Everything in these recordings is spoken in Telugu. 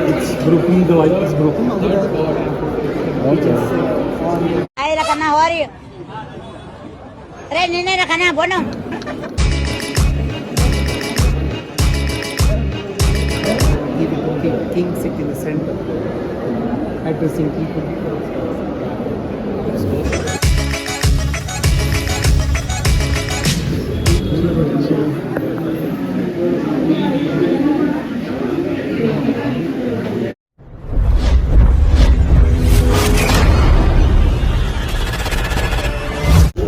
It's grouping the white is grouping. Okay. Hi Rakana, how are you? Re nene Rakana, bono. The king sit in the center. Addressing people.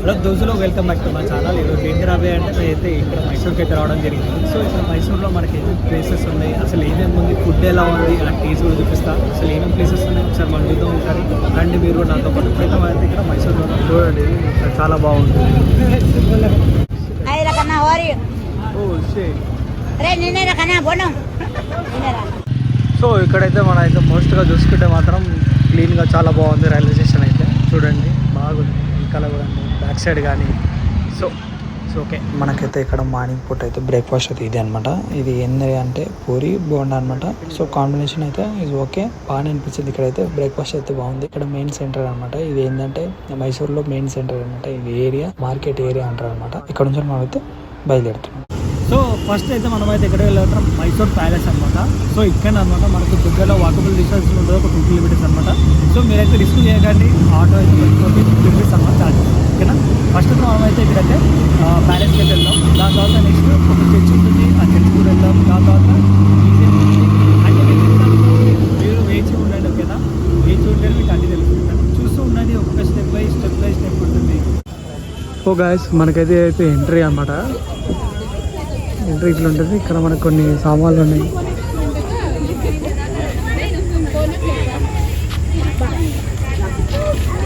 Hello దోస్తులు, వెల్కమ్ బ్యాక్ టు మా ఛానల్. ఈరోజు ఏంటి రాబోయే అంటే నేనైతే ఇక్కడ మైసూర్కి అయితే రావడం జరిగింది. సో ఇక్కడ మైసూర్లో మనకి ఏమేమి ప్లేసెస్ ఉన్నాయి, అసలు ఏమేమి ఉంది, ఫుడ్ ఎలా ఉంది, ఆ టేస్ట్ కూడా చూపిస్తా. అసలు ఏమేమి ప్లేసెస్ ఉన్నాయి ఒకసారి మనం చూద్దాం. ఒకసారి రండి మీరు కూడా నాతో పాటు. ఇప్పుడైతే మనైతే ఇక్కడ మైసూర్లో చూడండి, ఇక్కడ చాలా బాగుంటుంది. Hi Rakana, how are you? Re nene Rakana, bono. So ఇక్కడైతే మనం అయితే మోస్ట్గా చూసుకుంటే మాత్రం క్లీన్గా చాలా బాగుంది. రైల్వే స్టేషన్ అయితే చూడండి, బాగుంది. ఇంకా కూడా బ్యాక్ సైడ్ కానీ సో ఓకే. మనకైతే ఇక్కడ మార్నింగ్ పూట అయితే బ్రేక్ఫాస్ట్ అయితే ఇది అనమాట. ఇది ఏంది అంటే పూరి బోండా అనమాట. సో కాంబినేషన్ అయితే ఇది ఓకే, బాగానే అనిపించింది. ఇక్కడైతే బ్రేక్ఫాస్ట్ అయితే బాగుంది. ఇక్కడ మెయిన్ సెంటర్ అనమాట. ఇది ఏంటంటే మైసూర్లో మెయిన్ సెంటర్ అనమాట. ఇది ఏరియా మార్కెట్ ఏరియా అంటారు అనమాట. ఇక్కడ నుంచి మనం అయితే బయలుదేరుతున్నాం. సో ఫస్ట్ అయితే మనం అయితే ఎక్కడ వెళ్ళాం, మైసూర్ ప్యాలెస్ అనమాట. సో ఇక్కడ అనమాట మనకు దగ్గరలో వాకబుల్ డిస్టెన్స్ ఉంటుంది, ఒక 2 కిలోమీటర్స్ అనమాట. సో మీరైతే రిస్క్ చేయకండి, ఆటో అయితే పెట్టుకోండి, 2 కిలోమీటర్స్ అనమాట ఛార్జెస్. ఓకేనా. ఫస్ట్ మనం అయితే ఇక్కడైతే ప్యాలెస్కి అయితే వెళ్దాం. దాని తర్వాత నెక్స్ట్ ఒక చర్చ్ ఉంటుంది, ఆ చర్చ్ కూడా వెళ్దాం. దాని తర్వాత అన్ని మీరు వేచి ఉండండి. ఓకేనా, వేచి ఉంటే మీకు అన్ని తెలుసుకుంటాను. చూస్తూ ఉండండి, ఒక్కొక్క స్టెప్ బై స్టెప్ ఉంటుంది. ఓ గాయస్, మనకైతే అయితే ఎంట్రీ అనమాట. ఎంట్రీ ఇట్లా ఉంటుంది. ఇక్కడ మనకు కొన్ని సామాన్లు ఉన్నాయి.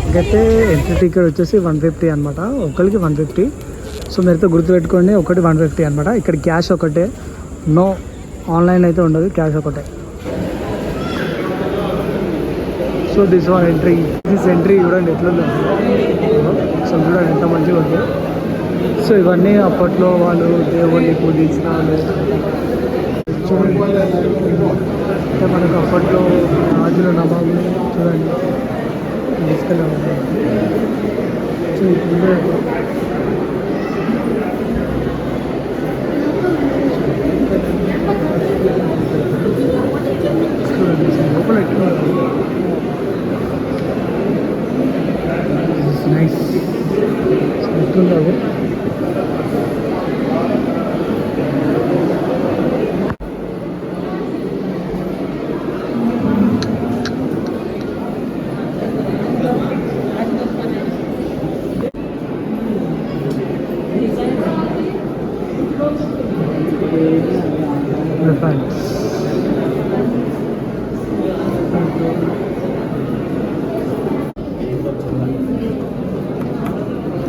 ఇంకైతే ఎంట్రీ టికెట్ వచ్చేసి 150 అనమాట, ఒకరికి 150. సో మీరైతే గుర్తుపెట్టుకోండి, ఒకటి 150 అనమాట. ఇక్కడ క్యాష్ ఒకటే, నో ఆన్లైన్ అయితే ఉండదు, క్యాష్ ఒకటే. So this one entry, this entry చూడండి ఎట్లుందో. సో చూడండి ఎంత మంచిగా ఉంది. సో ఇవన్నీ అప్పట్లో వాళ్ళు దేవుడిని పూజించిన వాళ్ళు. చూడండి అంటే మనకు అప్పట్లో రాజులు నవాబులు చూడండి తీసుకెళ్ళాము. సో ఇప్పుడు లోపల ఎట్లా నైస్ ఎట్లుందో.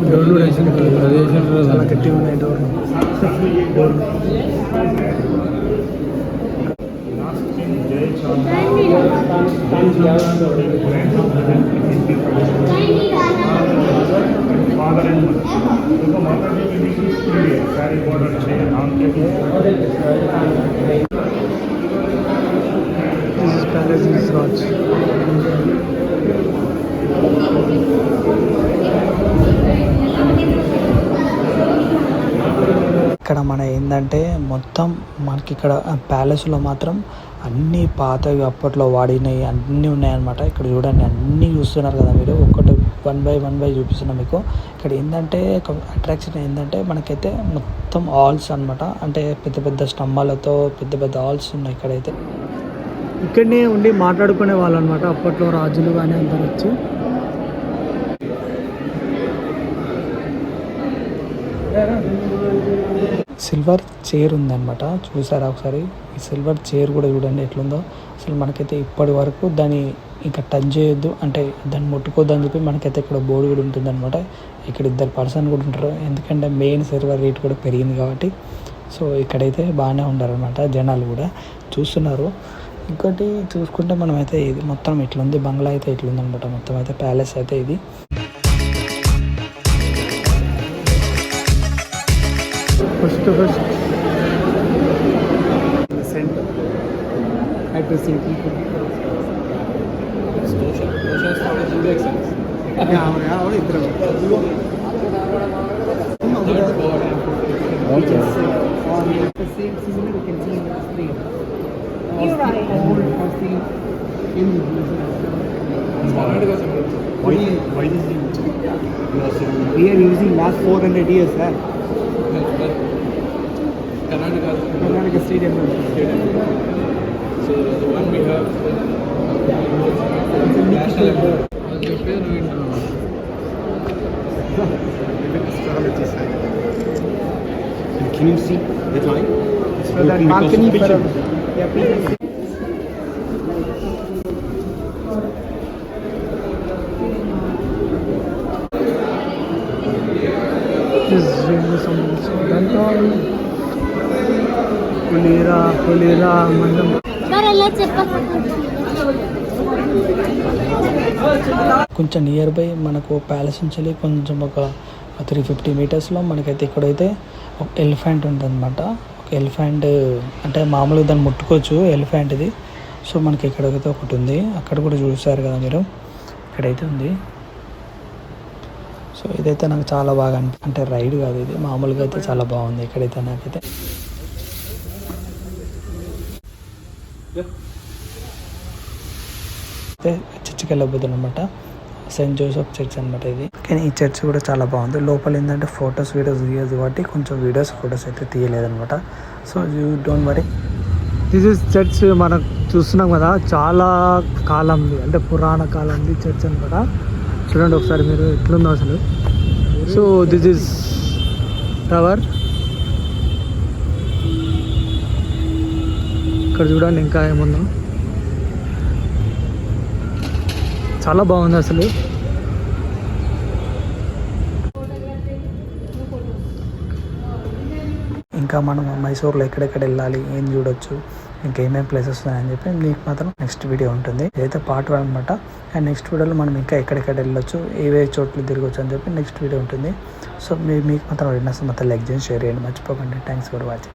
డోర్లు చాలా గట్టిగా ఉన్నాయి. డోర్లు ఇక్కడ మన ఏంటంటే మొత్తం మనకి ఇక్కడ ప్యాలెస్లో మాత్రం అన్నీ పాతవి అప్పట్లో వాడినవి అన్నీ ఉన్నాయన్నమాట. ఇక్కడ చూడండి, అన్నీ చూస్తున్నారు కదా మీరు, ఒక్కటి 1 బై 1 చూపిస్తున్నా మీకు. ఇక్కడ ఏంటంటే అట్రాక్షన్ ఏంటంటే మనకైతే మొత్తం హాల్స్ అనమాట. అంటే పెద్ద పెద్ద స్తంభాలతో పెద్ద పెద్ద హాల్స్ ఉన్నాయి ఇక్కడైతే. ఇక్కడనే ఉండి మాట్లాడుకునే వాళ్ళు అనమాట అప్పట్లో రాజులు కానీ అందరు వచ్చి. సిల్వర్ చైర్ ఉందన్నమాట, చూసారా ఒకసారి. ఈ సిల్వర్ చైర్ కూడా చూడండి ఎట్లుందో. అసలు మనకైతే ఇప్పటి వరకు దాన్ని ఇంకా టచ్ చేయొద్దు, అంటే దాన్ని ముట్టుకోవద్దు అని చెప్పి మనకైతే ఇక్కడ బోర్డు కూడా ఉంటుంది అనమాట. ఇక్కడ 2 పర్సన్ కూడా ఉంటారు, ఎందుకంటే మెయిన్ సిల్వర్ రేట్ కూడా పెరిగింది కాబట్టి. సో ఇక్కడైతే బాగానే ఉంటారు అనమాట, జనాలు కూడా చూస్తున్నారు. ఇంకోటి చూసుకుంటే మనమైతే ఇది మొత్తం ఇట్లుంది, బంగ్లా అయితే ఇట్లుంది అనమాట. మొత్తం అయితే ప్యాలెస్ అయితే ఇది. First centre interesting people. Why this we are using last 400 years, sir. Karnataka Stadium. So the one we have national award. Can you see that line? It's So that broken because balcony of for pitching. yeah, people see. This is really something. Kulira, mandam. కొంచెం నియర్ బై మనకు ప్యాలెస్ నుంచి కొంచెం ఒక 350 మీటర్స్లో మనకైతే ఇక్కడైతే ఒక ఎలిఫెంట్ ఉంటుందన్నమాట. ఒక ఎలిఫెంట్ అంటే మామూలుగా దాన్ని ముట్టుకోవచ్చు ఎలిఫెంట్ ఇది. సో మనకి ఇక్కడైతే ఒకటి ఉంది, అక్కడ కూడా చూసారు కదా మీరు, ఇక్కడైతే ఉంది. సో ఇదైతే నాకు చాలా బాగా అంటే రైడ్ కాదు ఇది, మామూలుగా అయితే చాలా బాగుంది ఇక్కడైతే నాకైతే. అయితే చర్చికి వెళ్ళబోతుంది అనమాట, సెయింట్ జోసెఫ్ చర్చ్ అనమాట ఇది. కానీ ఈ చర్చ్ కూడా చాలా బాగుంది. లోపల ఏంటంటే ఫొటోస్ వీడియోస్ తీయదు కాబట్టి కొంచెం ఫొటోస్ అయితే తీయలేదనమాట. So you don't worry. This is church మనం చూస్తున్నాం కదా, చాలా కాలంది అంటే పురాణ కాలంది చర్చ్ అనమాట. చూడండి ఒకసారి మీరు ఎట్లుందో అసలు. So this is tower. ఇక్కడ చూడండి ఇంకా ఏముందో, చాలా బాగుంది అసలు. ఇంకా మనం మైసూర్లో ఎక్కడెక్కడ వెళ్ళాలి, ఏం చూడొచ్చు, ఇంకా ఏమేమి ప్లేసెస్ ఉన్నాయని చెప్పి మీకు మాత్రం నెక్స్ట్ వీడియో ఉంటుంది. ఇదైతే పార్ట్ 1 అనమాట. అండ్ నెక్స్ట్ వీడియోలో మనం ఇంకా ఎక్కడెక్కడ వెళ్ళొచ్చు, ఏవే చోట్ల తిరగచ్చు అని చెప్పి నెక్స్ట్ వీడియో ఉంటుంది. సో మీకు మాత్రం మాత్రం లైక్ చేసి షేర్ చేయండి మర్చిపోకండి. Thanks for watching.